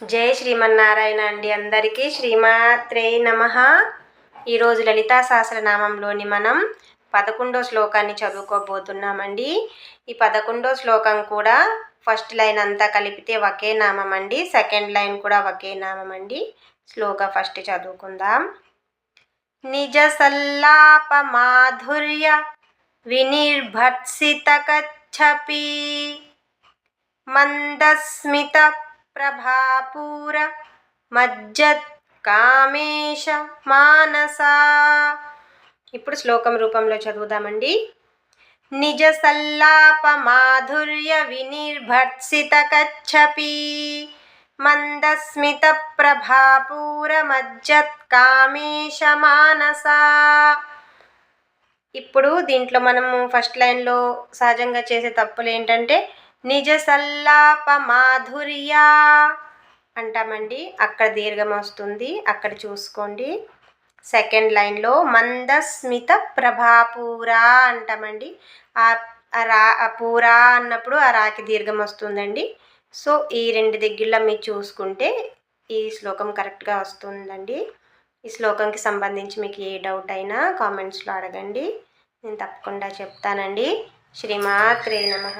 జై శ్రీమన్నారాయణ అండి. అందరికీ శ్రీమాత్రే నమః. ఈరోజు లలితా సహస్రనామంలోని మనం 11వ శ్లోకాన్ని చదువుకోబోతున్నామండి. ఈ 11వ శ్లోకం కూడా ఫస్ట్ లైన్ అంతా కలిపితే ఒకే నామం అండి. సెకండ్ లైన్ కూడా ఒకే నామం అండి. శ్లోక ఫస్ట్ చదువుకుందాం. నిజ సల్లాప మాధుర్య వినిర్భర్సిత కచ్చపి మందస్మిత ప్రభాపూర మజ్జత్ కామేశ మానసా. ఇప్పుడు శ్లోకం రూపంలో చదువుదామండి. నిజ సల్లాప మాధుర్య వినిర్భర్సిత కచ్చపి మందస్మిత ప్రభాపూర మజ్జత్ కామేశ మానసా. ఇప్పుడు దీంట్లో మనము ఫస్ట్ లైన్లో సహజంగా చేసే తప్పులు ఏంటంటే నిజ సల్లాప మాధుర్య అంటామండి, అక్కడ దీర్ఘం వస్తుంది, అక్కడ చూసుకోండి. సెకండ్ లైన్లో మందస్మిత ప్రభాపూరా అంటామండి, ఆ పూరా అన్నప్పుడు ఆ రాకి దీర్ఘం వస్తుందండి. సో ఈ రెండు దగ్గరలో మీరు చూసుకుంటే ఈ శ్లోకం కరెక్ట్గా వస్తుందండి. ఈ శ్లోకంకి సంబంధించి మీకు ఏ డౌట్ అయినా కామెంట్స్లో అడగండి, నేను తప్పకుండా చెప్తానండి. శ్రీమాత్రే నమః.